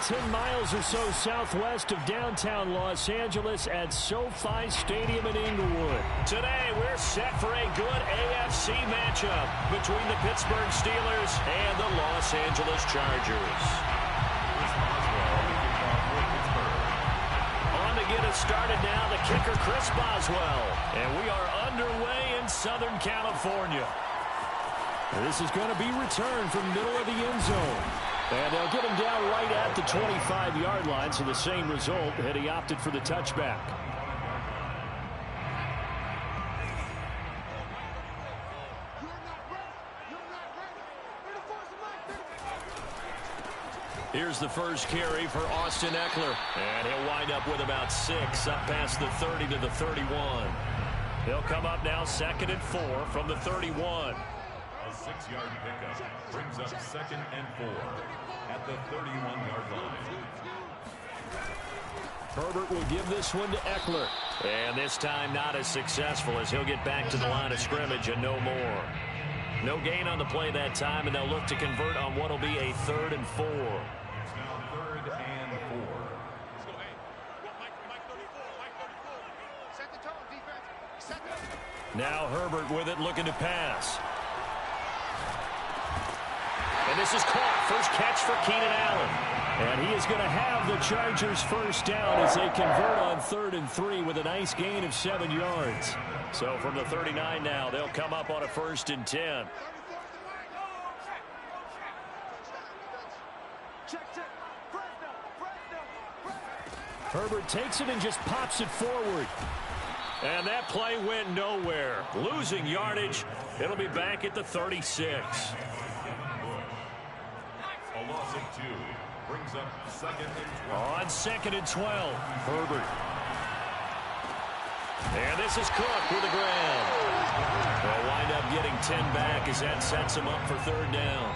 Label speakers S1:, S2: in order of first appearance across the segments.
S1: 10 miles or so southwest of downtown Los Angeles at SoFi Stadium in Inglewood. Today, we're set for a good AFC matchup between the Pittsburgh Steelers and the Los Angeles Chargers. On to get us started now, the kicker, Chris Boswell. And we are underway in Southern California. This is going to be returned from middle of the end zone. And they'll get him down right at the 25-yard line, so the same result had he opted for the touchback. Here's the first carry for Austin Ekeler. And he'll wind up with about 6 up past the 30 to the 31. He'll come up now 2nd and 4 from the 31.
S2: A 6-yard pickup brings up 2nd and 4 at the 31-yard line.
S1: Herbert will give this one to Ekeler. And this time not as successful as he'll get back to the line of scrimmage and no more. No gain on the play that time, and they'll look to convert on what will be a 3rd and 4.
S2: It's now 3rd and 4.
S1: Now Herbert with it, looking to pass. And this is caught. First catch for Keenan Allen. And he is going to have the Chargers first down as they convert on 3rd and 3 with a nice gain of 7 yards. So from the 39 now, they'll come up on a 1st and 10. Herbert takes it and just pops it forward. And that play went nowhere. Losing yardage. It'll be back at the 36.
S2: A loss of 2 brings up 2nd and 12.
S1: On 2nd and 12, Herbert. And this is Cook with a grab. They'll wind up getting 10 back as that sets him up for 3rd down.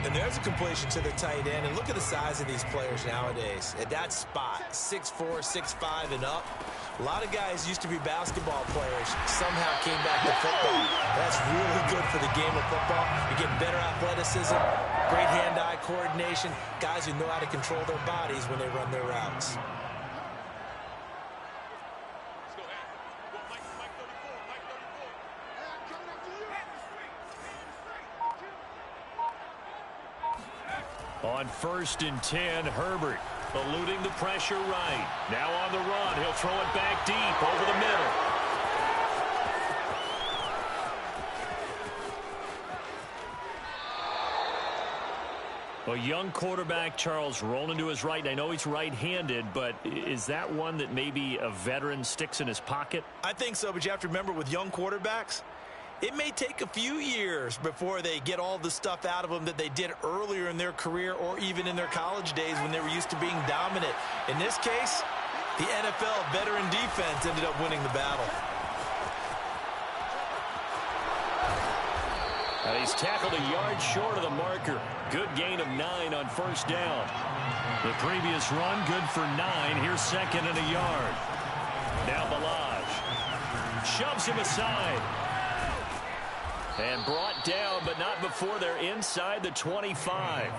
S3: And there's a completion to the tight end. And look at the size of these players nowadays. At that spot, 6'4", 6'5", and up. A lot of guys used to be basketball players, somehow came back to football. That's really good for the game of football. You get better athleticism, great hand-eye coordination, guys who know how to control their bodies when they run their routes.
S1: On 1st and 10, Herbert eluding the pressure right. Now on the run, he'll throw it back deep over the middle. A young quarterback, Charles, rolling to his right. I know he's right-handed, but is that one that maybe a veteran sticks in his pocket?
S3: I think so, but you have to remember with young quarterbacks, it may take a few years before they get all the stuff out of them that they did earlier in their career or even in their college days when they were used to being dominant. In this case, the NFL veteran defense ended up winning the battle.
S1: He's tackled a yard short of the marker. Good gain of 9 on 1st down. The previous run, good for 9. Here's 2nd and a yard. Now Ballage shoves him aside. And brought down, but not before they're inside the 25.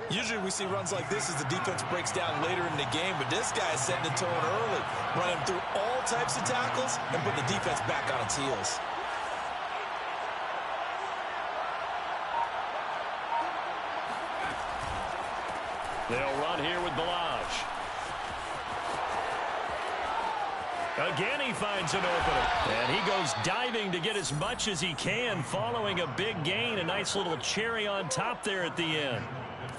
S3: Usually we see runs like this as the defense breaks down later in the game, but this guy is setting the tone early, running through all types of tackles and put the defense back on its heels.
S1: They'll run here with Ballage. Again, he finds an opening. And he goes diving to get as much as he can following a big gain. A nice little cherry on top there at the end.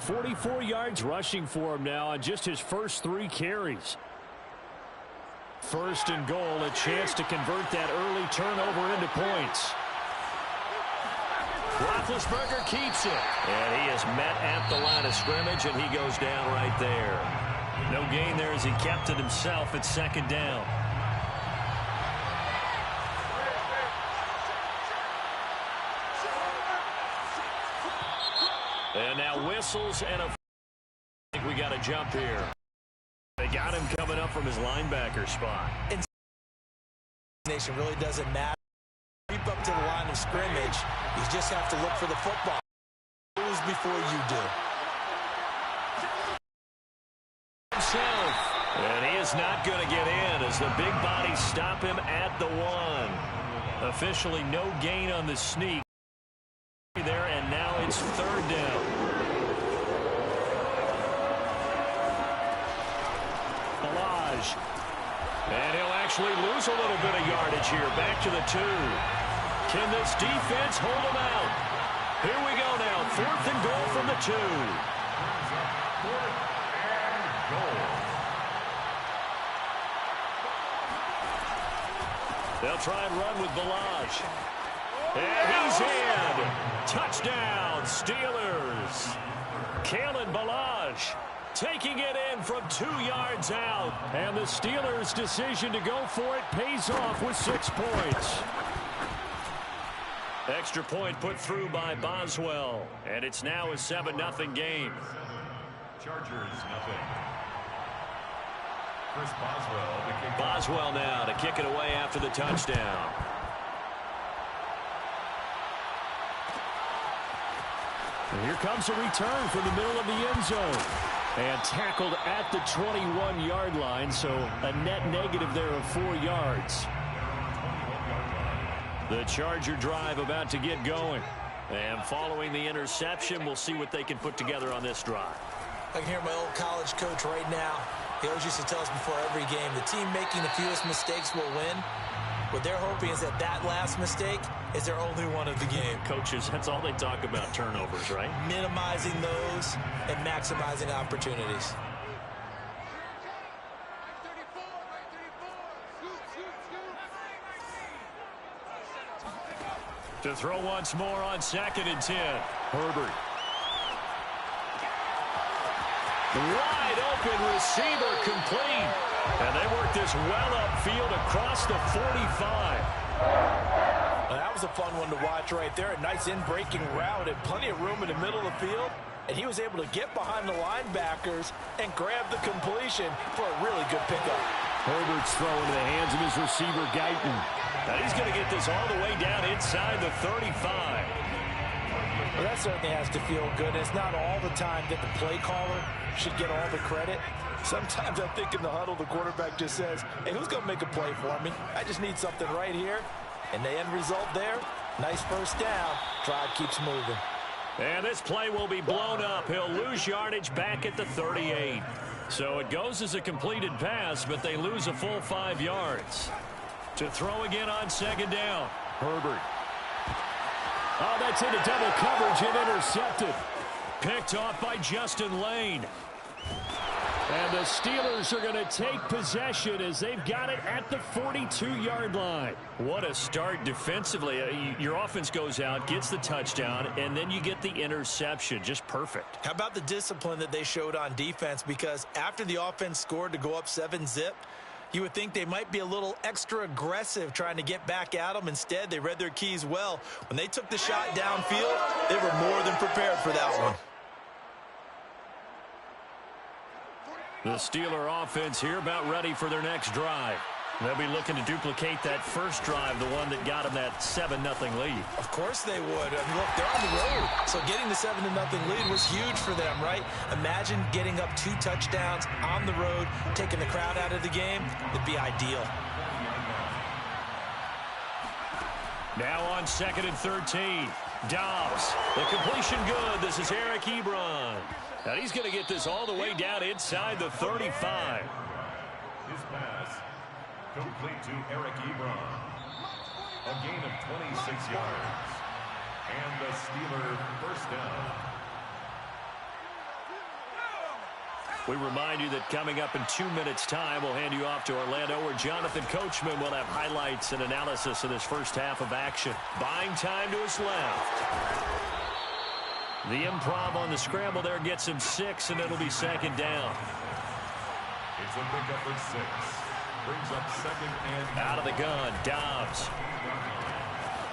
S1: 44 yards rushing for him now on just his first 3 carries. 1st and goal, a chance to convert that early turnover into points. Roethlisberger keeps it. And he is met at the line of scrimmage, and he goes down right there. No gain there as he kept it himself at 2nd down. And now whistles and I think we got a jump here. They got him coming up from his linebacker spot.
S3: And nation really doesn't matter. Creep up to the line of scrimmage. You just have to look for the football. Rules before you do.
S1: himself. And he is not going to get in as the big bodies stop him at the 1. Officially no gain on the sneak there, and now it's 3rd down. Balaj. And he'll actually lose a little bit of yardage here. Back to the 2. Can this defense hold him out? Here we go now. 4th and goal from the 2.
S2: 4th and goal.
S1: They'll try and run with Balaj. And he's in. Touchdown, Steelers. Kalen Balaj taking it in from 2 yards out. And the Steelers' decision to go for it pays off with 6 points. Extra point put through by Boswell. And it's now a 7-0 game.
S2: Chargers, nothing. Chris Boswell to kick.
S1: Boswell now to kick it away after the touchdown. And here comes a return from the middle of the end zone. And tackled at the 21-yard line, so a net negative there of 4 yards. The Charger drive about to get going. And following the interception, we'll see what they can put together on this drive.
S3: I can hear my old college coach right now. He always used to tell us before every game, the team making the fewest mistakes will win. What they're hoping is that that last mistake is their only one of the game.
S1: Coaches, that's all they talk about, turnovers, right?
S3: Minimizing those and maximizing opportunities.
S1: To throw once more on 2nd and 10. Herbert. Wide open receiver complete. And they work this well upfield across the 45.
S3: Well, that was a fun one to watch right there. A nice in-breaking route and plenty of room in the middle of the field. And he was able to get behind the linebackers and grab the completion for a really good pickup.
S1: Herbert's throwing to the hands of his receiver, Guyton. Now he's going to get this all the way down inside the 35.
S3: Well, that certainly has to feel good. It's not all the time that the play caller should get all the credit. Sometimes I think in the huddle, the quarterback just says, hey, who's going to make a play for me? I just need something right here. And the end result there, nice first down. Drive keeps moving.
S1: And this play will be blown up. He'll lose yardage back at the 38. So it goes as a completed pass, but they lose a full 5 yards. To throw again on 2nd down. Herbert. Oh, that's into double coverage and intercepted. Picked off by Justin Lane. And the Steelers are going to take possession as they've got it at the 42-yard line. What a start defensively. Your offense goes out, gets the touchdown, and then you get the interception. Just perfect.
S3: How about the discipline that they showed on defense? Because after the offense scored to go up 7-zip, you would think they might be a little extra aggressive trying to get back at them. Instead, they read their keys well. When they took the shot downfield, they were more than prepared for that one.
S1: The Steeler offense here about ready for their next drive. They'll be looking to duplicate that first drive, the one that got them that 7-0 lead.
S3: Of course they would. I mean, look, they're on the road. So getting the 7-0 lead was huge for them, right? Imagine getting up 2 touchdowns on the road, taking the crowd out of the game. It'd be ideal.
S1: Now on 2nd and 13. Dobbs. The completion good. This is Eric Ebron. Now he's going to get this all the way down inside the 35.
S2: His pass complete to Eric Ebron. A gain of 26 yards. And the Steeler first down.
S1: We remind you that coming up in 2 minutes' time, we'll hand you off to Orlando, where Jonathan Coachman will have highlights and analysis of this first half of action. Buying time to his left. The improv on the scramble there gets him 6, and it'll be 2nd down.
S2: It's a pickup for 6. Brings up 2nd and...
S1: Out of the gun, Dobbs.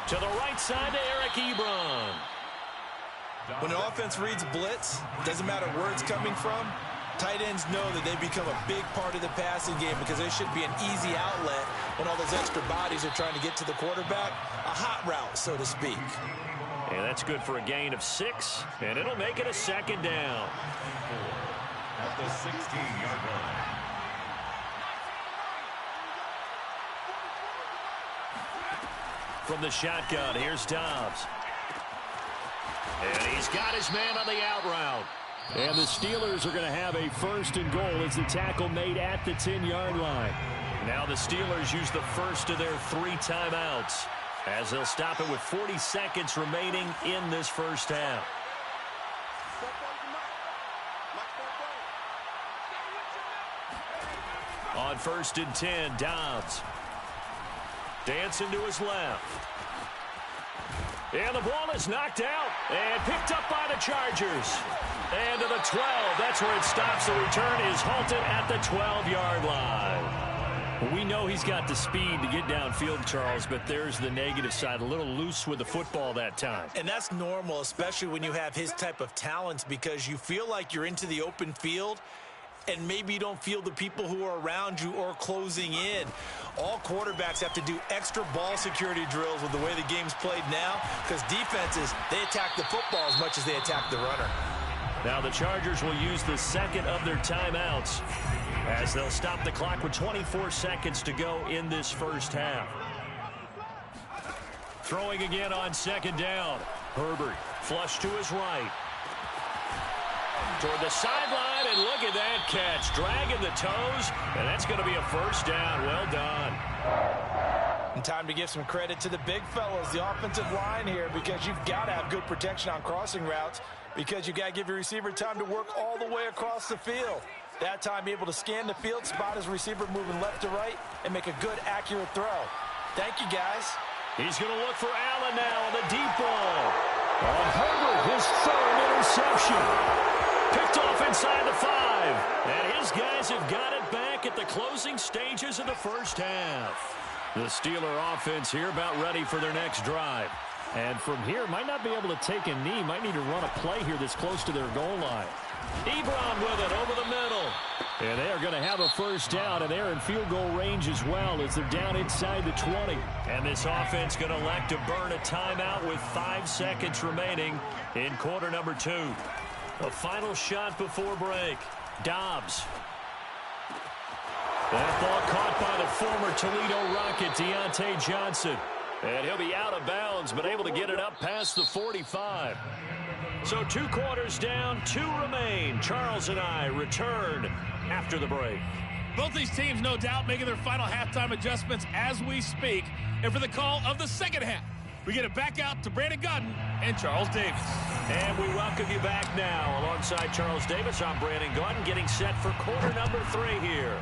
S1: To the right side to Eric Ebron.
S3: When an offense reads blitz, doesn't matter where it's coming from, tight ends know that they become a big part of the passing game because they should be an easy outlet when all those extra bodies are trying to get to the quarterback. A hot route, so to speak.
S1: And that's good for a gain of 6, and it'll make it a 2nd down.
S2: at the 16-yard line.
S1: From the shotgun, here's Dobbs. And he's got his man on the out route. And the Steelers are going to have a first and goal as the tackle made at the 10-yard line. Now the Steelers use the first of their 3 timeouts as they'll stop it with 40 seconds remaining in this first half. On 1st and 10, Dobbs. Dancing to his left. And the ball is knocked out and picked up by the Chargers. And to the 12. That's where it stops. The return is halted at the 12-yard line. We know he's got the speed to get downfield, Charles, but there's the negative side. A little loose with the football that time.
S3: And that's normal, especially when you have his type of talents, because you feel like you're into the open field and maybe you don't feel the people who are around you or closing in. All quarterbacks have to do extra ball security drills with the way the game's played now, because defenses, they attack the football as much as they attack the runner.
S1: Now the Chargers will use the second of their timeouts as they'll stop the clock with 24 seconds to go in this first half. Throwing again on 2nd down. Herbert flush to his right. Toward the sideline, and look at that catch. Dragging the toes, and that's going to be a first down. Well done.
S3: And time to give some credit to the big fellas, the offensive line here, because you've got to have good protection on crossing routes, because you've got to give your receiver time to work all the way across the field. That time, be able to scan the field, spot his receiver moving left to right, and make a good, accurate throw. Thank you, guys.
S1: He's going to look for Allen now on the deep ball. On Herbert, his 3rd interception. Picked off inside the 5. And his guys have got it back at the closing stages of the first half. The Steeler offense here about ready for their next drive. And from here, might not be able to take a knee. Might need to run a play here that's close to their goal line. Ebron with it over the middle. And they are going to have a first down, and they're in field goal range as well as they're down inside the 20. And this offense going to elect to burn a timeout with 5 seconds remaining in quarter number 2. A final shot before break. Dobbs. That ball caught by the former Toledo Rocket, Deontay Johnson. And he'll be out of bounds, but able to get it up past the 45. So 2 quarters down, 2 remain. Charles and I return after the break.
S4: Both these teams, no doubt, making their final halftime adjustments as we speak. And for the call of the second half, we get it back out to Brandon Gaudin and Charles Davis.
S1: And we welcome you back now. Alongside Charles Davis, I'm Brandon Gaudin, getting set for quarter number 3 here.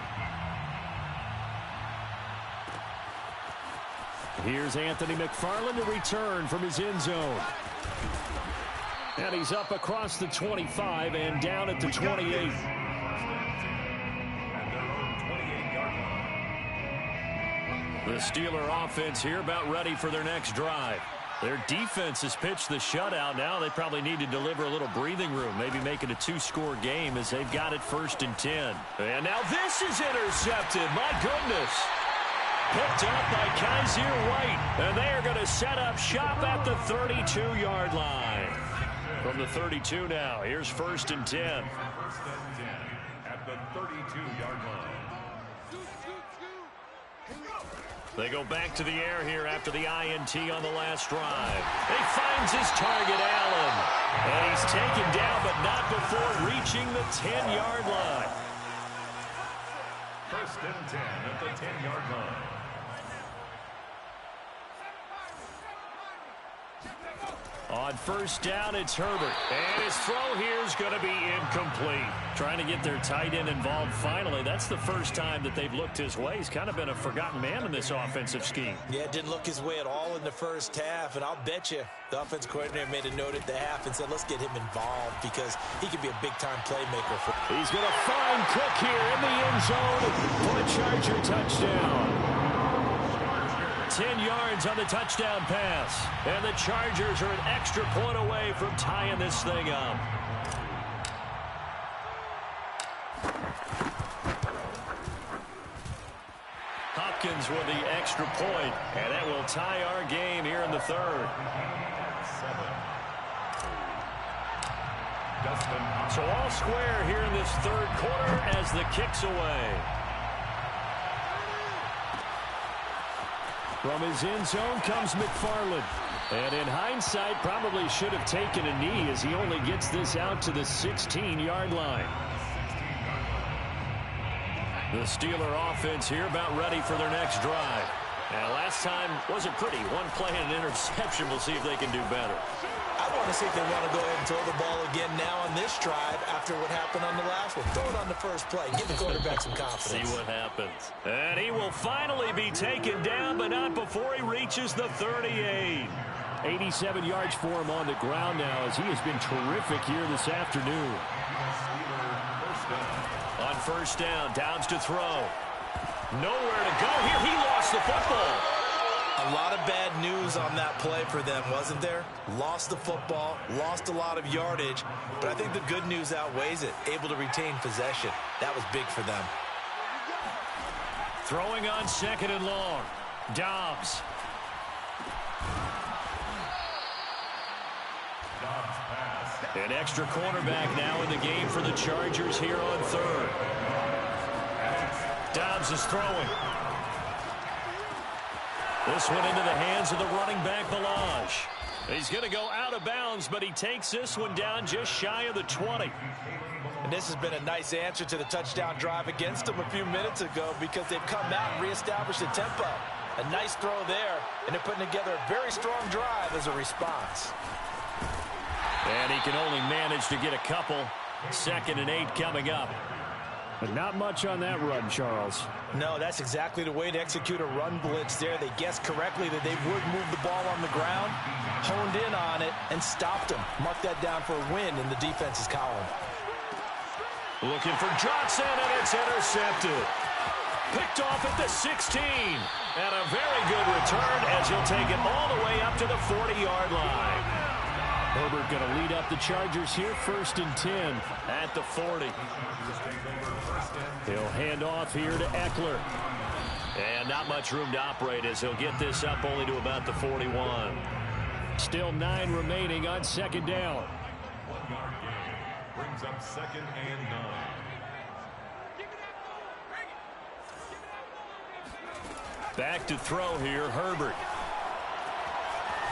S1: Here's Anthony McFarland to return from his end zone. And he's up across the 25 and down at the 28. The Steeler offense here about ready for their next drive. Their defense has pitched the shutout. Now they probably need to deliver a little breathing room, maybe make it a 2-score game as they've got it 1st and 10. And now this is intercepted. My goodness. Picked up by Kaiser White. And they are going to set up shop at the 32-yard line. From the 32 now, here's 1st and 10.
S2: 1st and 10 at the 32-yard line.
S1: They go back to the air here after the INT on the last drive. He finds his target, Allen. And he's taken down, but not before reaching the 10-yard line.
S2: 1st and 10 at the 10-yard line.
S1: On 1st down, it's Herbert. And his throw here is going to be incomplete. Trying to get their tight end involved finally. That's the first time that they've looked his way. He's kind of been a forgotten man in this offensive scheme.
S3: Yeah, didn't look his way at all in the first half. And I'll bet you the offense coordinator made a note at the half and said, let's get him involved because he could be a big-time playmaker.
S1: He's going to find Cook here in the end zone for a Charger touchdown. 10 yards on the touchdown pass. And the Chargers are an extra point away from tying this thing up. Hopkins with the extra point, and that will tie our game here in the 3rd. So all square here in this third quarter as the kick's away. From his end zone comes McFarland. And in hindsight, probably should have taken a knee as he only gets this out to the 16-yard line. The Steeler offense here about ready for their next drive. And last time wasn't pretty. One play and an interception. We'll see if they can do better.
S3: I want to see if they want to go ahead and throw the ball again now on this drive after what happened on the last one. Throw it on the first play. Give the quarterback some confidence.
S1: See what happens. And he will finally be taken down, but not before he reaches the 38. 87 yards for him on the ground now as he has been terrific here this afternoon. On first down, Downs to throw. Nowhere to go here. He lost the football.
S3: A lot of bad news on that play for them, wasn't there? Lost the football, lost a lot of yardage, but I think the good news outweighs it. Able to retain possession. That was big for them.
S1: Throwing on second and long. Dobbs. An extra cornerback now in the game for the Chargers here on third. Dobbs is throwing. This one into the hands of the running back, Balaj. He's going to go out of bounds, but he takes this one down just shy of the 20.
S3: And this has been a nice answer to the touchdown drive against them a few minutes ago because they've come out and reestablished the tempo. A nice throw there, and they're putting together a very strong drive as a response.
S1: And he can only manage to get a couple. 2nd and 8 coming up.
S5: But not much on that run, Charles.
S3: No, that's exactly the way to execute a run blitz there. They guessed correctly that they would move the ball on the ground, honed in on it, and stopped them. Mark that down for a win in the defense's column.
S1: Looking for Johnson, and it's intercepted. Picked off at the 16. And a very good return as he'll take it all the way up to the 40-yard line.
S5: Herbert going to lead up the Chargers here, 1st and 10
S1: at the 40.
S5: He'll hand off here to Eckler.
S1: And not much room to operate as he'll get this up only to about the 41.
S5: Still 9 remaining on 2nd down.
S2: 1-yard gain brings up 2nd and 9.
S1: Back to throw here, Herbert.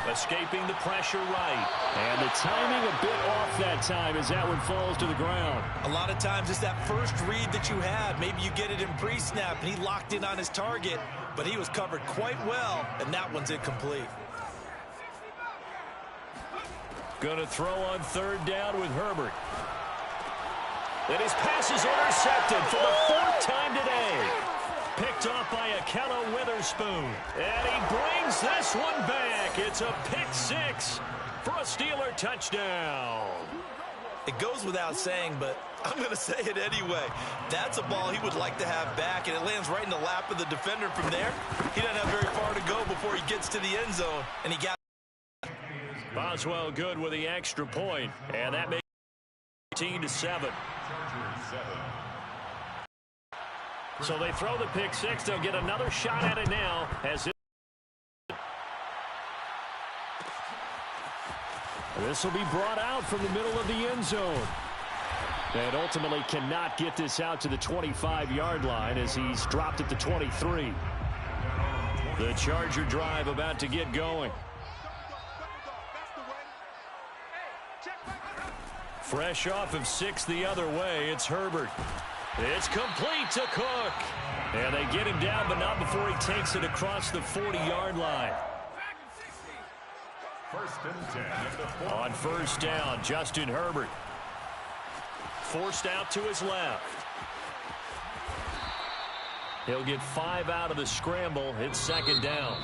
S1: Escaping the pressure right.
S5: And the timing a bit off that time as that one falls to the ground.
S3: A lot of times it's that first read that you had. Maybe you get it in pre-snap and he locked in on his target, but he was covered quite well, and that one's incomplete.
S1: Going to throw on 3rd down with Herbert. And his pass is intercepted for the 4th time today. Picked off by Ahkello Witherspoon. And he brings this one back. It's a pick 6 for a Steeler touchdown.
S3: It goes without saying, but I'm going to say it anyway. That's a ball he would like to have back, and it lands right in the lap of the defender from there. He doesn't have very far to go before he gets to the end zone, and he got
S1: Boswell good with the extra point, and that makes it 13-7. So they throw the pick 6. They'll get another shot at it now.
S5: This will be brought out from the middle of the end zone. And ultimately cannot get this out to the 25-yard line as he's dropped at the 23.
S1: The Charger drive about to get going. Fresh off of 6 the other way, it's Herbert. It's complete to Cook. And they get him down, but not before he takes it across the 40-yard line.
S2: 1st and 10.
S1: On first down, Justin Herbert. Forced out to his left. He'll get 5 out of the scramble. It's 2nd down.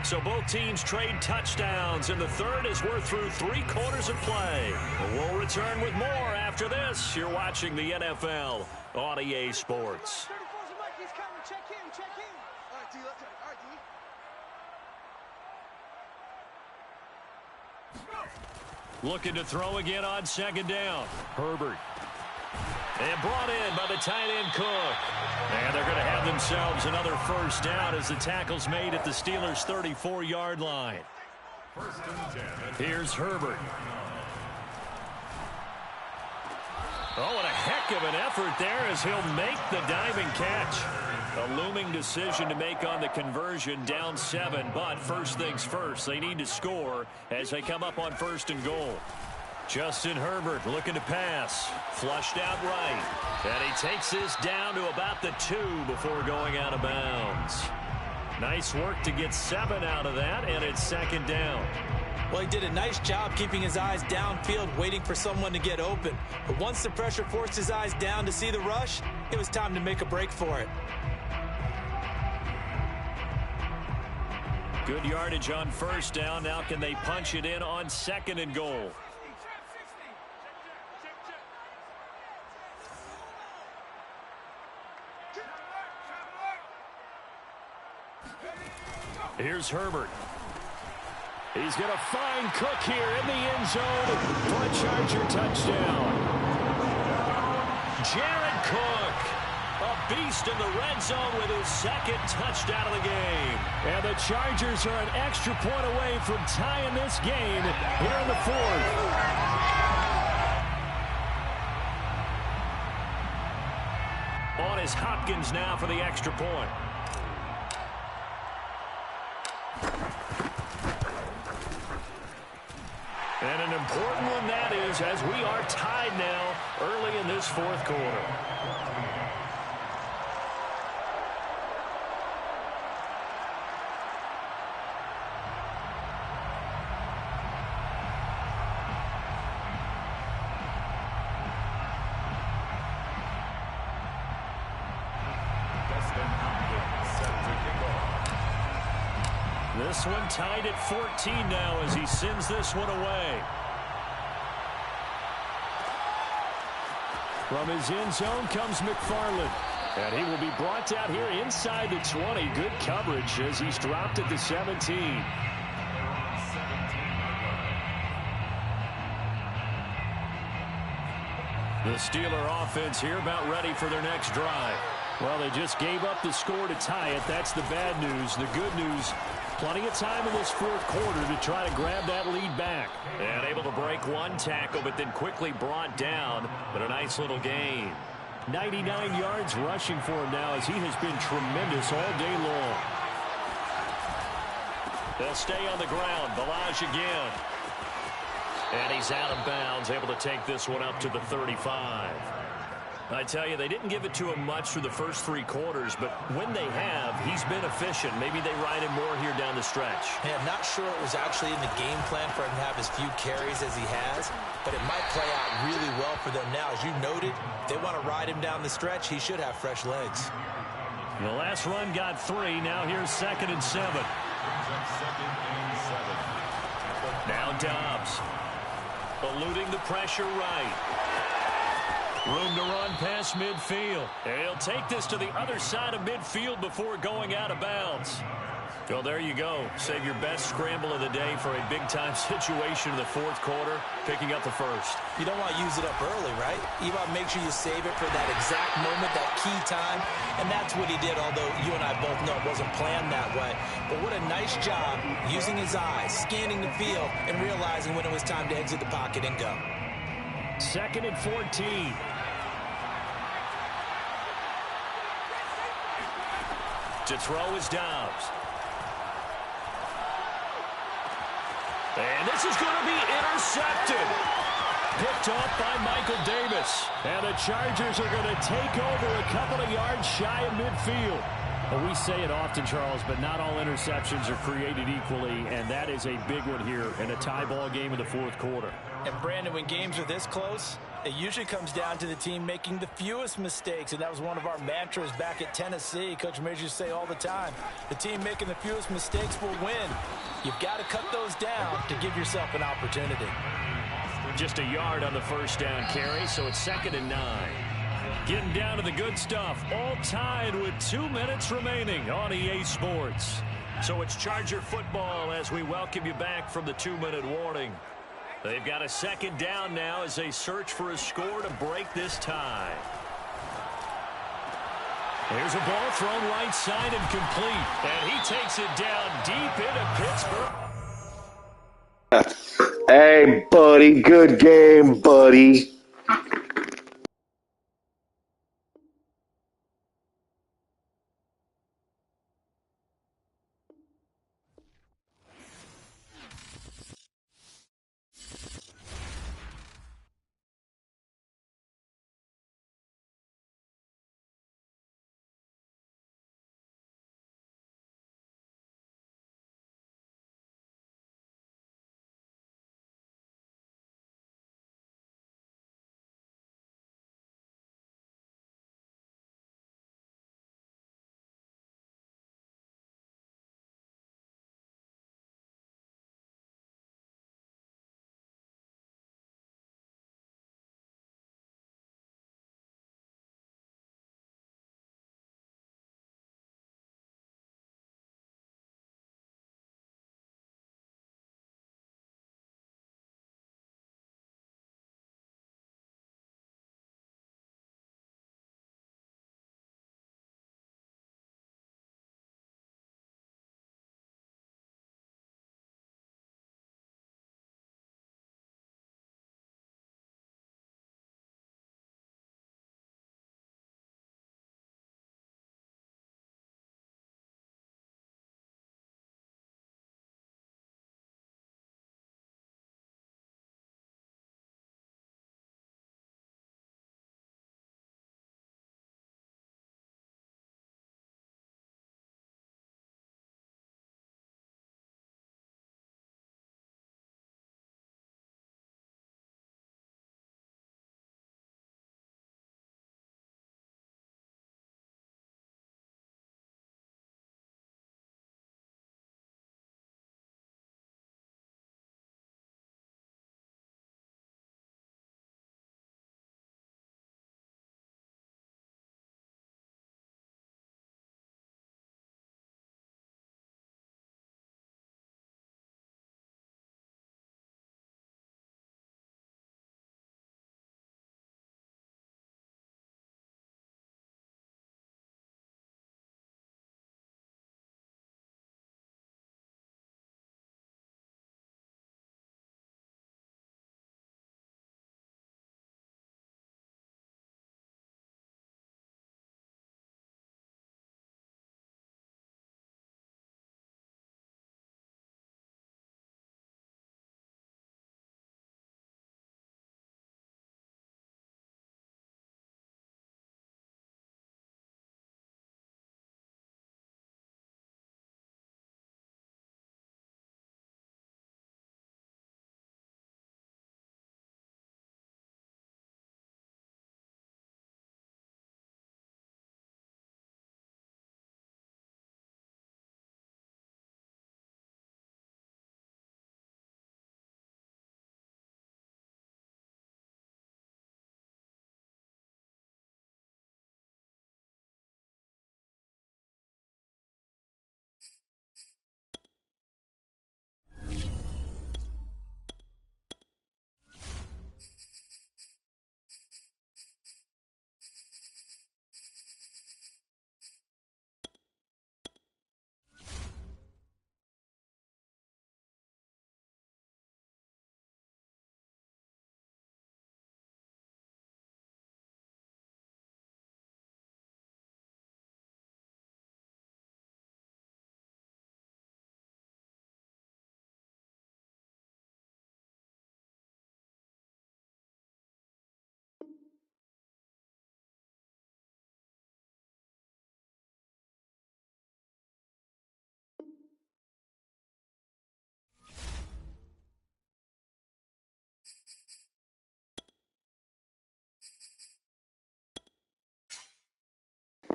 S1: So both teams trade touchdowns, and the third as we're through 3 quarters of play. We'll return with more after this. You're watching the NFL on EA Sports. Looking to throw again on 2nd down. Herbert. And brought in by the tight end Cook. And they're going to have themselves another first down as the tackle's made at the Steelers' 34-yard line.
S2: 1st and 10.
S1: Here's Herbert. Oh, and a heck of an effort there as he'll make the diving catch. A looming decision to make on the conversion, down 7. But first things first, they need to score as they come up on 1st and goal. Justin Herbert looking to pass. Flushed out right. And he takes this down to about the 2 before going out of bounds. Nice work to get 7 out of that, and it's 2nd down.
S3: Well, he did a nice job keeping his eyes downfield, waiting for someone to get open. But once the pressure forced his eyes down to see the rush, it was time to make a break for it.
S1: Good yardage on 1st down. Now can they punch it in on 2nd and goal? Here's Herbert. He's going to find Cook here in the end zone for a Charger touchdown. Jared Cook, a beast in the red zone with his 2nd touchdown of the game. And the Chargers are an extra point away from tying this game here in the 4th. On is Hopkins now for the extra point. And an important one that is, as we are tied now early in this 4th quarter. This one tied at 14 now as he sends this one away. From his end zone comes McFarland. And he will be brought out here inside the 20. Good coverage as he's dropped at the 17. The Steeler offense here about ready for their next drive. Well, they just gave up the score to tie it. That's the bad news. The good news, plenty of time in this 4th quarter to try to grab that lead back. And able to break one tackle, but then quickly brought down. But a nice little gain. 99 yards rushing for him now as he has been tremendous all day long. They'll stay on the ground. Ballage again. And he's out of bounds, able to take this one up to the 35. I tell you, they didn't give it to him much through the first 3 quarters, but when they have, he's been efficient. Maybe they ride him more here down the stretch.
S3: Yeah, I'm not sure it was actually in the game plan for him to have as few carries as he has, but it might play out really well for them now. As you noted, if they want to ride him down the stretch, he should have fresh legs.
S1: The last run got 3. Now here's 2nd and 7. Now Dobbs. Eluding the pressure right. Room to run past midfield. And he'll take this to the other side of midfield before going out of bounds. Well, there you go. Save your best scramble of the day for a big-time situation in the 4th quarter, picking up the 1st.
S3: You don't want to use it up early, right? You want to make sure you save it for that exact moment, that key time. And that's what he did, although you and I both know it wasn't planned that way. But what a nice job using his eyes, scanning the field, and realizing when it was time to exit the pocket and go.
S1: 2nd and 14. To throw is Dobbs. And this is going to be intercepted. Picked off by Michael Davis. And the Chargers are going to take over a couple of yards shy of midfield. Well, we say it often, Charles, but not all interceptions are created equally, and that is a big one here in a tie ball game in the 4th quarter.
S3: And, Brandon, when games are this close, it usually comes down to the team making the fewest mistakes, and that was one of our mantras back at Tennessee. Coach Major used to say all the time, the team making the fewest mistakes will win. You've got to cut those down to give yourself an opportunity.
S1: Just a yard on the 1st down carry, so it's 2nd and 9. Getting down to the good stuff, all tied with 2 minutes remaining on EA Sports. So it's Charger football as we welcome you back from the 2-minute warning. They've got a 2nd down now as they search for a score to break this tie. There's a ball thrown right side and complete. And he takes it down deep into Pittsburgh.
S6: Hey, buddy. Good game, buddy.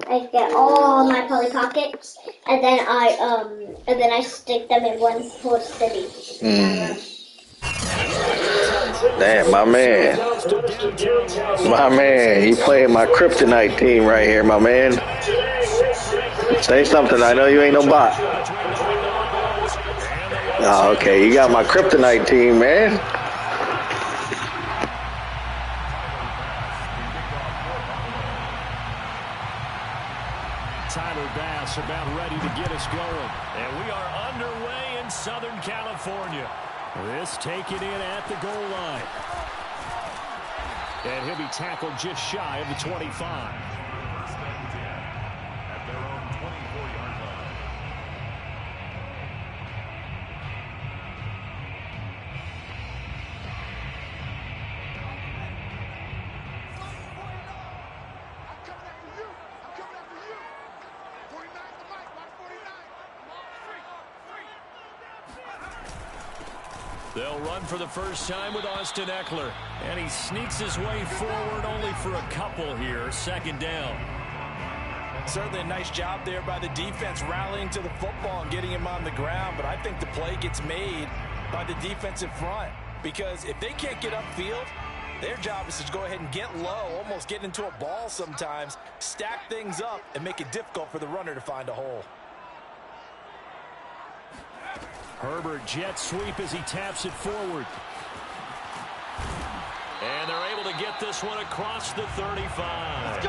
S6: I get all my Polly Pockets, and then I stick them in one post-it each.
S7: Damn, my man. My man, he playing my kryptonite team right here, my man. Say something, I know you ain't no bot. Oh, okay, you got my kryptonite team, man.
S5: Tyler Bass about ready to get us going. And we are underway in Southern California. This taken in at the goal line. And he'll be tackled just shy of the 25.
S2: At their own 24-yard line.
S1: They'll run for the first time with Austin Ekeler. And he sneaks his way forward only for a couple here. Second down.
S3: Certainly a nice job there by the defense rallying to the football and getting him on the ground. But I think the play gets made by the defensive front. Because if they can't get upfield, their job is to go ahead and get low, almost get into a ball sometimes, stack things up, and make it difficult for the runner to find a hole.
S5: Herbert jet sweep as he taps it forward.
S1: And they're able to get this one across the 35.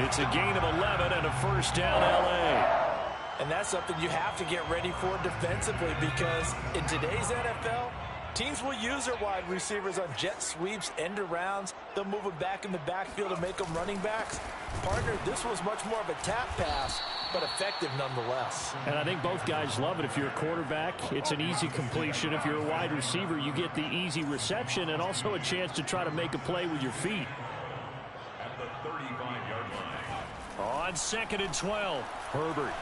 S1: It's a gain of 11 and a first down, L.A.
S3: And that's something you have to get ready for defensively, because in today's NFL, teams will use their wide receivers on jet sweeps, end arounds. They'll move them back in the backfield to make them running backs. Partner, this was much more of a tap pass, but effective nonetheless.
S5: And I think both guys love it. If you're a quarterback, it's an easy completion. If you're a wide receiver, you get the easy reception and also a chance to try to make a play with your feet.
S2: At the 35-yard line.
S1: On 2nd and 12.
S5: Herbert.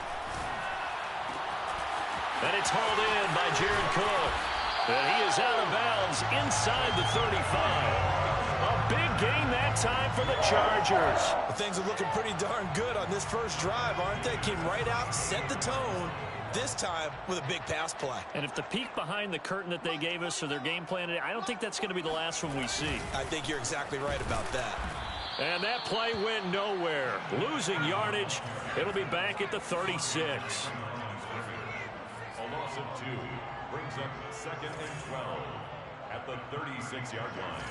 S1: And it's hauled in by Jared Cook. And he is out of bounds inside the 35. A big gain that time for the Chargers.
S3: Things are looking pretty darn good on this first drive, aren't they? Came right out, set the tone, this time with a big pass play.
S1: And if the peek behind the curtain that they gave us or their game plan, I don't think that's going to be the last one we see.
S3: I think you're exactly right about that.
S1: And that play went nowhere. Losing yardage. It'll be back at the 36.
S2: A loss of 2 brings up 2nd and 12 at the 36-yard line.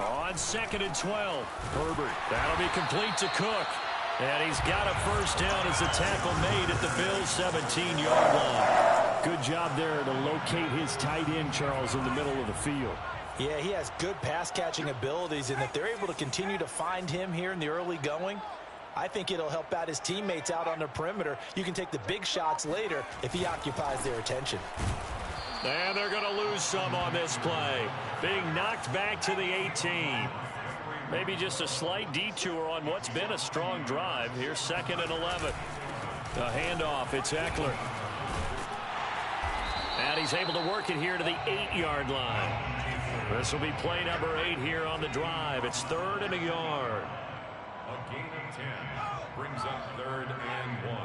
S1: On 2nd and 12. Herbert. That'll be complete to Cook. And he's got a first down as the tackle made at the Bills' 17-yard line.
S5: Good job there to locate his tight end, Charles, in the middle of the field.
S3: Yeah, he has good pass-catching abilities, and if they're able to continue to find him here in the early going, I think it'll help out his teammates out on the perimeter. You can take the big shots later if he occupies their attention.
S1: And they're going to lose some on this play. Being knocked back to the 18. Maybe just a slight detour on what's been a strong drive. Here's 2nd and 11. The handoff, it's Ekeler. And he's able to work it here to the 8-yard line. This will be play number 8 here on the drive. It's 3rd and a yard.
S2: A gain of 10 brings up 3rd and 1.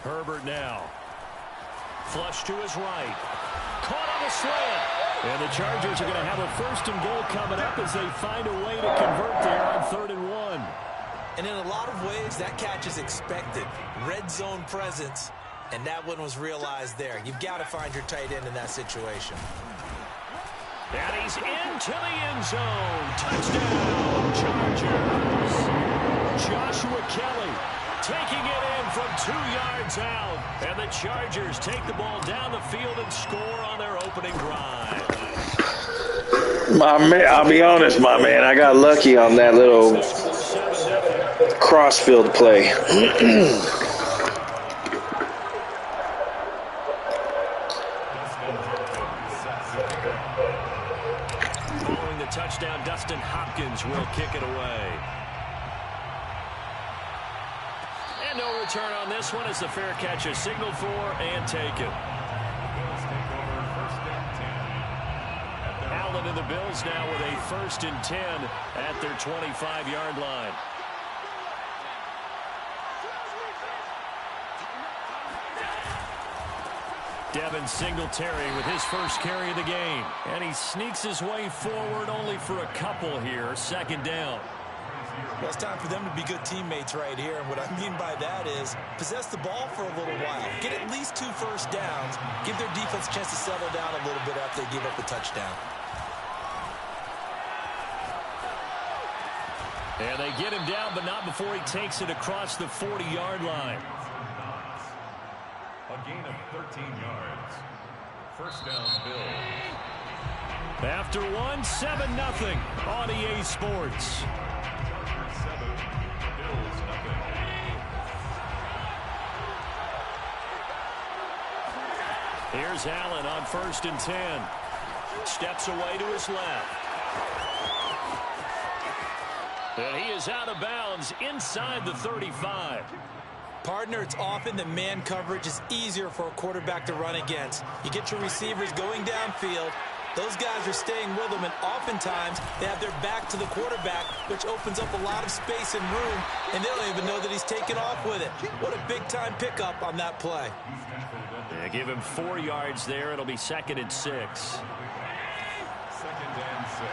S1: Herbert now. Flush to his right. Caught on the slant. And the Chargers are going to have a 1st and goal coming up as they find a way to convert there on 3rd and 1.
S3: And in a lot of ways, that catch is expected. Red zone presence, and that one was realized there. You've got to find your tight end in that situation.
S1: And he's into the end zone. Touchdown, Chargers. Joshua Kelly taking it in from 2 yards out. And the Chargers take the ball down the field and score on their opening drive.
S7: My man, I'll be honest, my man. I got lucky on that little crossfield play.
S1: Following the touchdown, Dustin Hopkins will kick it away. And no return on this one as the fair catch is signaled for and taken.
S2: Bills take over 1st and 10
S5: And the Bills now with a 1st and 10 at their 25-yard line. Devin Singletary with his first carry of the game. And he sneaks his way forward only for a couple here. 2nd down.
S3: Well, it's time for them to be good teammates right here. And what I mean by that is possess the ball for a little while. Get at least 2 first downs. Give their defense a chance to settle down a little bit after they give up a touchdown.
S5: And they get him down, but not before he takes it across the 40-yard line.
S2: A gain of 13 yards. 1st down, Bills.
S5: After 1, 7-0 on EA Sports.
S2: 7, Bills, nothing.
S5: Here's Allen on 1st and 10. Steps away to his left. And he is out of bounds inside the 35.
S3: Partner, it's often that man coverage is easier for a quarterback to run against. You get your receivers going downfield. Those guys are staying with them, and oftentimes they have their back to the quarterback, which opens up a lot of space and room, and they don't even know that he's taken off with it. What a big-time pickup on that play.
S5: Yeah, give him 4 yards there. It'll be 2nd and 6.
S2: 2nd and 6.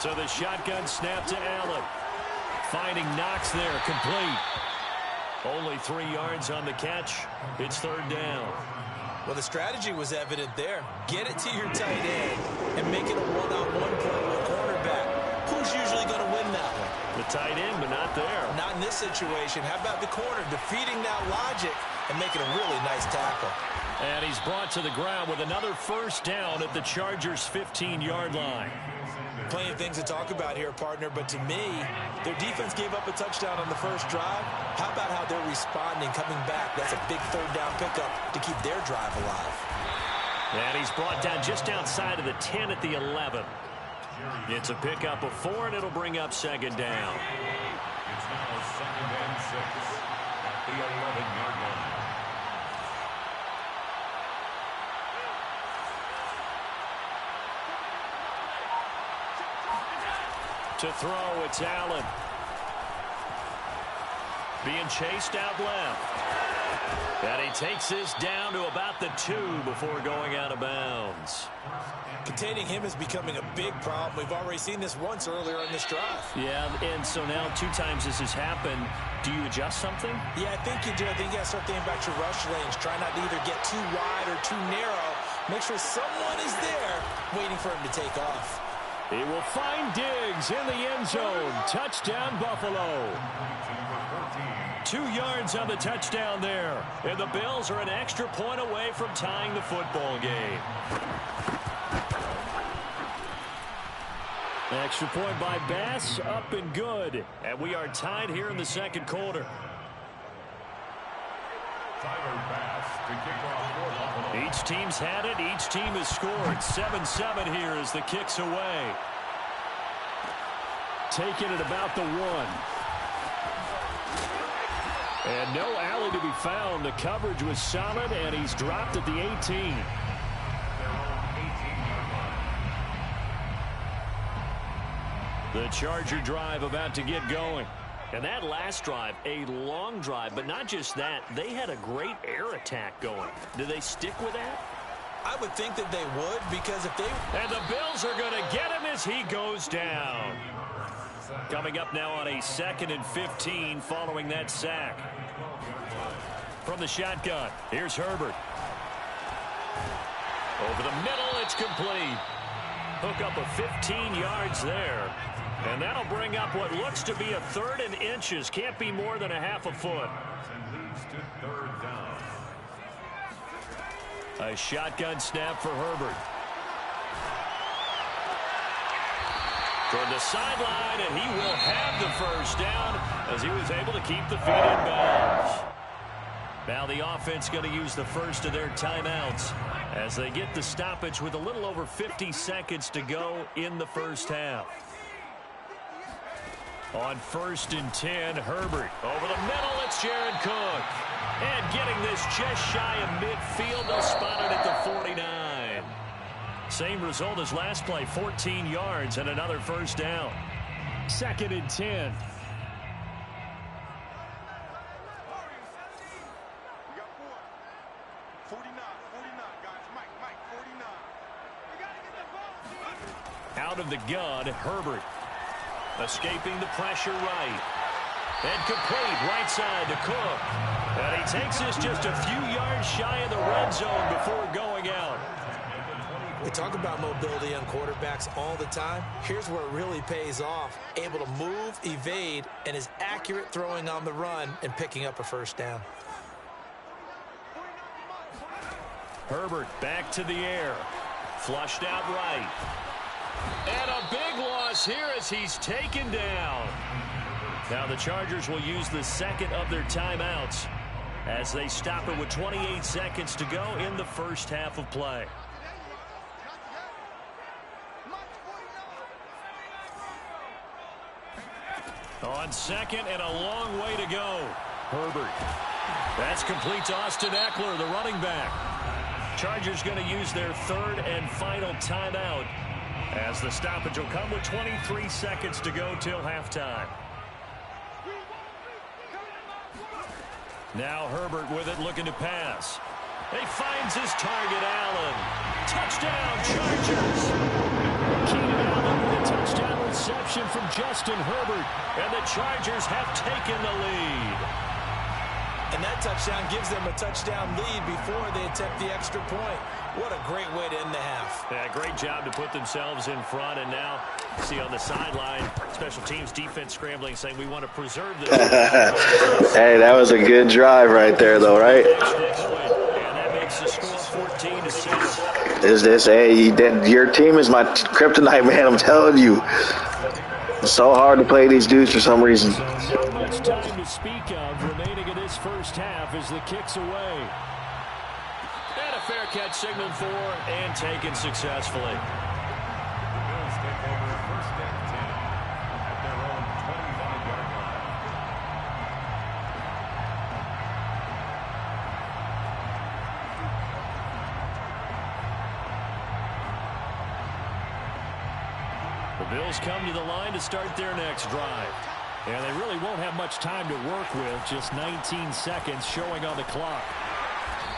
S5: So the shotgun snap to Allen. Finding Knox there, complete. Only 3 yards on the catch. It's 3rd down.
S3: Well, the strategy was evident there. Get it to your tight end and make it a one-on-one play with a cornerback. Who's usually going to win that one?
S5: The tight end, but not there.
S3: Not in this situation. How about the corner defeating that logic and making a really nice tackle?
S5: And he's brought to the ground with another 1st down at the Chargers' 15-yard line.
S3: Plenty of things to talk about here, partner, but to me, their defense gave up a touchdown on the first drive. How about how they're responding, coming back? That's a big 3rd down pickup to keep their drive alive.
S5: And he's brought down just outside of the 10 at the 11. It's a pickup of 4, and it'll bring up 2nd down.
S2: It's now 2nd and 6 at the 11-yard line.
S5: To throw, it's Allen. Being chased out left. And he takes this down to about the 2 before going out of bounds.
S3: Containing him is becoming a big problem. We've already seen this once earlier in this drive.
S5: Yeah, and so now 2 times this has happened. Do you adjust something?
S3: Yeah, I think you do. I think you got to start thinking about your rush lanes. Try not to either get too wide or too narrow. Make sure someone is there waiting for him to take off.
S5: He will find Diggs in the end zone. Touchdown, Buffalo. 2 yards on the touchdown there. And the Bills are an extra point away from tying the football game. Extra point by Bass, up and good. And we are tied here in the 2nd quarter.
S2: Tyler Bass to kick off for Buffalo.
S5: Each team's had it. Each team has scored. 7-7 here as the kick's away. Taking it about the 1. And no alley to be found. The coverage was solid, and he's dropped at the 18. The Charger drive about to get going. And that last drive, a long drive, but not just that. They had a great air attack going. Do they stick with that?
S3: I would think that they would, because if they...
S5: And the Bills are going to get him as he goes down. Coming up now on a 2nd and 15 following that sack. From the shotgun, here's Herbert. Over the middle, it's complete. Hook up of 15 yards there. And that'll bring up what looks to be a 3rd and inches. Can't be more than a half a foot.
S2: And leads to 3rd down.
S5: A shotgun snap for Herbert. Toward the sideline, and he will have the 1st down as he was able to keep the feet in bounds. Now the offense going to use the first of their timeouts as they get the stoppage with a little over 50 seconds to go in the 1st half. On 1st and 10, Herbert. Over the middle, it's Jared Cook. And getting this just shy of midfield, they'll spot it at the 49. Same result as last play, 14 yards and another first down. 2nd and 10. Out of the gun, Herbert. Escaping the pressure right. And complete right side to Cook. And he takes this just a few yards shy of the red zone before going out.
S3: We talk about mobility on quarterbacks all the time. Here's where it really pays off. Able to move, evade, and is accurate throwing on the run and picking up a first down.
S5: Herbert back to the air. Flushed out right. And a big loss here as he's taken down. Now the Chargers will use the second of their timeouts as they stop it with 28 seconds to go in the first half of play. On 2nd and a long way to go. Herbert. That's complete to Austin Eckler, the running back. Chargers going to use their 3rd and final timeout as the stoppage will come with 23 seconds to go till halftime. Now Herbert with it, looking to pass. He finds his target, Allen. Touchdown, Chargers. Keenan Allen with a touchdown reception from Justin Herbert. And the Chargers have taken the lead.
S3: And that touchdown gives them a touchdown lead before they attempt the extra point. What a great way to end the half.
S5: Yeah, great job to put themselves in front. And now, see on the sideline, special teams defense scrambling, saying we want to preserve this.
S7: Hey, that was a good drive right there, though, right?
S5: And that makes the score 14-6.
S7: Is this, hey, your team is my kryptonite, man, I'm telling you. It's so hard to play these dudes for some reason.
S5: So not much time to speak of remaining in this first half as the kick's away. And a fair catch signaled for and taken successfully.
S2: The Bills take over 1st and 10 at their own 25-yard line.
S5: The Bills come to the line to start their next drive. And they really won't have much time to work with, just 19 seconds showing on the clock.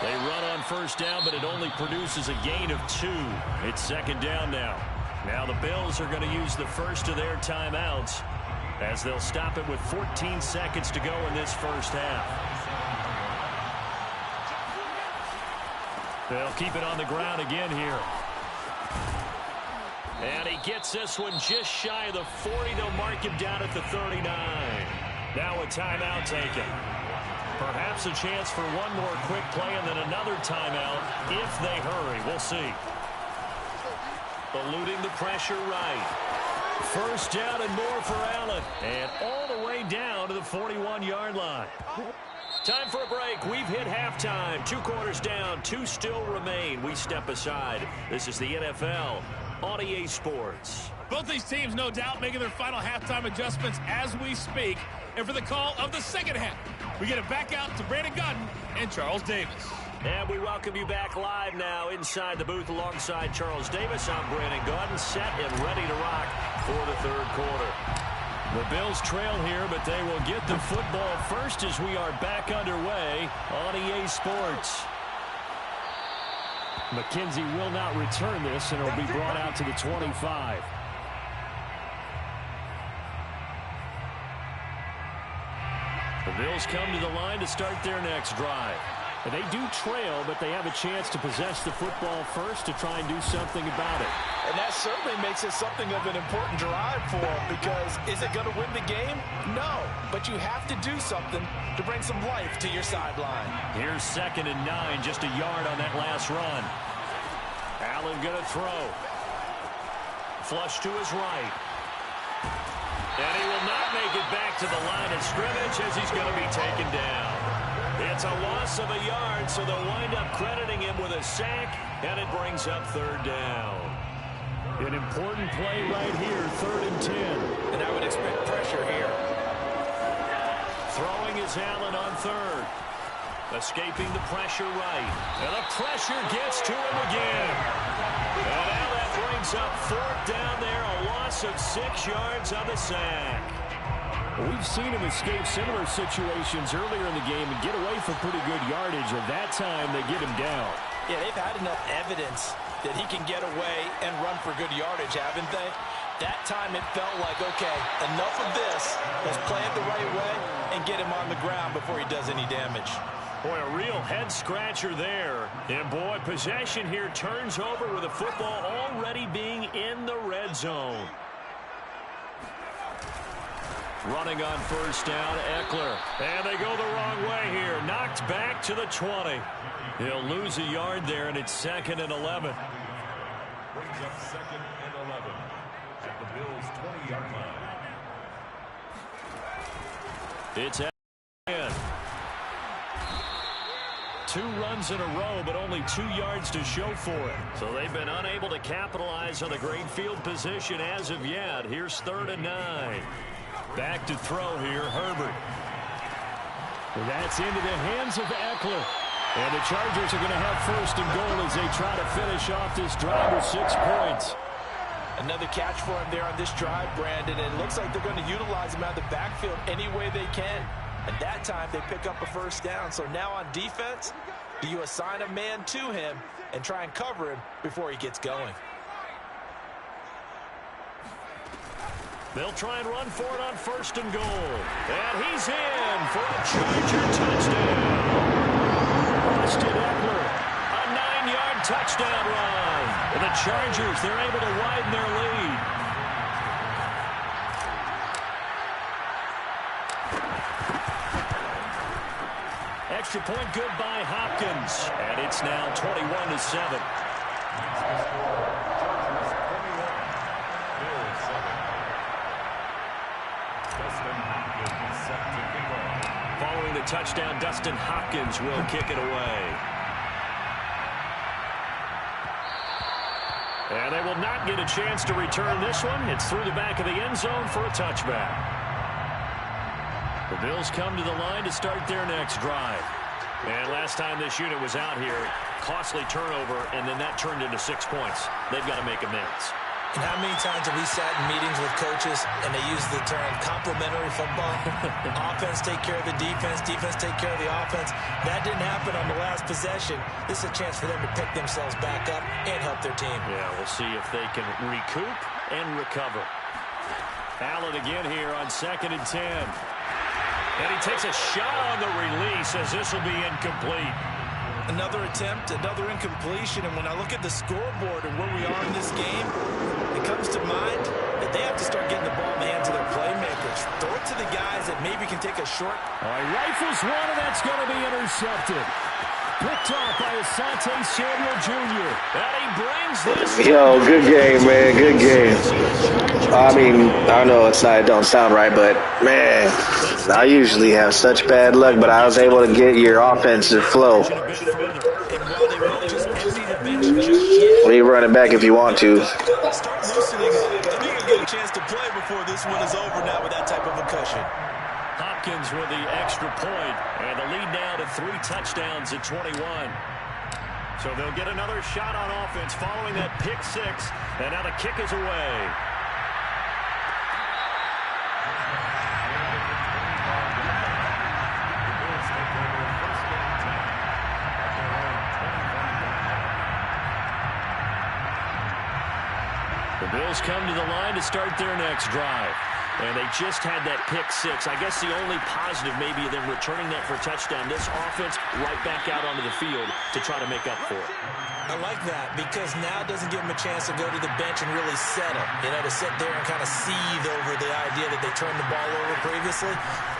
S5: They run on first down, but it only produces a gain of 2. It's 2nd down now. Now the Bills are going to use the first of their timeouts as they'll stop it with 14 seconds to go in this first half. They'll keep it on the ground again here. And he gets this one just shy of the 40. They'll mark him down at the 39. Now a timeout taken. Perhaps a chance for one more quick play and then another timeout if they hurry. We'll see. Eluding the pressure right. First down and more for Allen. And all the way down to the 41-yard line. Time for a break. We've hit halftime. 2 quarters down. 2 still remain. We step aside. This is the NFL on EA Sports.
S4: Both these teams, no doubt, making their final halftime adjustments as we speak. And for the call of the second half, we get it back out to Brandon Gaudin and Charles Davis.
S5: And we welcome you back live now inside the booth alongside Charles Davis. I'm Brandon Gaudin, set and ready to rock for the 3rd quarter. The Bills trail here, but they will get the football first as we are back underway on EA Sports. McKenzie will not return this, and it'll be brought out to the 25. The Bills come to the line to start their next drive. And they do trail, but they have a chance to possess the football first to try and do something about it.
S3: And that certainly makes it something of an important drive for them, because is it going to win the game? No, but you have to do something to bring some life to your sideline.
S5: Here's 2nd and 9, just a yard on that last run. Allen going to throw. Flush to his right. And he will not make it back to the line of scrimmage as he's going to be taken down. It's a loss of a yard, so they'll wind up crediting him with a sack, and it brings up 3rd down.
S1: An important play right here, 3rd and 10.
S3: And I would expect pressure here.
S5: Throwing is Allen on 3rd. Escaping the pressure right. And the pressure gets to him again. And now that brings up 4th down there, a loss of 6 yards on the sack.
S1: We've seen him escape similar situations earlier in the game and get away for pretty good yardage, and that time they get him down.
S3: Yeah, they've had enough evidence that he can get away and run for good yardage, haven't they? That time it felt like, okay, enough of this. Let's play it the right way and get him on the ground before he does any damage.
S5: Boy, a real head-scratcher there. And, boy, possession here turns over with the football already being in the red zone. Running on 1st down, Eckler. And they go the wrong way here. Knocked back to the 20. He'll lose a yard there, and it's 2nd and 11.
S2: Brings up 2nd and 11 at the Bills' 20-yard line.
S5: It's in. 2 runs in a row, but only 2 yards to show for it. So they've been unable to capitalize on the great field position as of yet. Here's 3rd and 9. Back to throw here, Herbert.
S1: That's into the hands of Eckler. And the Chargers are going to have 1st and goal as they try to finish off this drive with 6 points.
S3: Another catch for him there on this drive, Brandon. And it looks like they're going to utilize him out of the backfield any way they can. And that time they pick up a 1st down. So now on defense, do you assign a man to him and try and cover him before he gets going?
S5: They'll try and run for it on 1st and goal. And he's in for a Charger touchdown. Austin Eckler, a 9-yard touchdown run. And the Chargers, they're able to widen their lead. Extra point good by Hopkins. And it's now 21-7. Following the touchdown, Dustin Hopkins will kick it away. And they will not get a chance to return this one. It's through the back of the end zone for a touchback. The Bills come to the line to start their next drive. And last time this unit was out here, costly turnover, and then that turned into 6 points. They've got to make amends.
S3: And how many times have we sat in meetings with coaches and they use the term complementary football? Offense take care of the defense, defense take care of the offense. That didn't happen on the last possession. This is a chance for them to pick themselves back up and help their team.
S5: Yeah, we'll see if they can recoup and recover. Allen again here on 2nd and 10. And he takes a shot on the release as this will be incomplete.
S3: Another attempt, another incompletion, and when I look at the scoreboard and where we are in this game, it comes to mind that they have to start getting the ball in the hands of their playmakers. Throw it to the guys that maybe can take a short.
S1: All right, rifles one, and that's going to be intercepted. Picked off by Asante Samuel Jr.
S5: And he brings this.
S7: Yo, good game, man. Good game. I mean, I know it don't sound right, but, man, I usually have such bad luck, but I was able to get your offensive flow. Leave running back if you want to.
S3: Start loosening up. I think you'll get a chance to play before this one is over now with that type of a cushion.
S5: Hopkins with the extra point, and the lead now to 3 touchdowns at 21. So they'll get another shot on offense following that pick 6, and now the kick is away. The Bills come to the line to start their next drive. And they just had that pick 6. I guess the only positive maybe of them returning that for a touchdown. This offense right back out onto the field to try to make up for it.
S3: I like that because now it doesn't give them a chance to go to the bench and really settle. You know, to sit there and kind of seethe over the idea that they turned the ball over previously.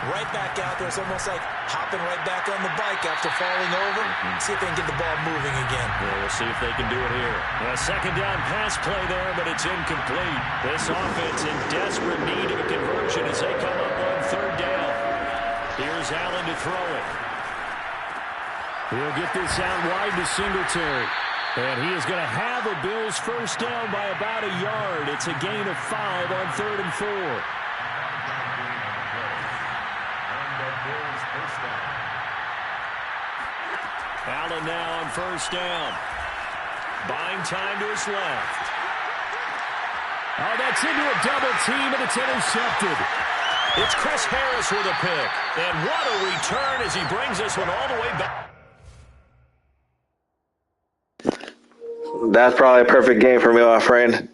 S3: Right back out there. It's almost like hopping right back on the bike after falling over. See if they can get the ball moving again.
S5: Yeah, we'll see if they can do it here. A 2nd down pass play there, but it's incomplete. This offense in desperate need of a conversion as they come up on 3rd down. Here's Allen to throw it.
S1: He'll get this out wide to Singletary. And he is going to have a Bills first down by about a yard. It's a gain of 5 on 3rd and 4. Allen now on first down. Buying time to his left. Oh, that's into a double team, and it's intercepted. It's Chris Harris with a pick. And what a return as he brings this one all the way back.
S7: That's probably a perfect game for me, my friend.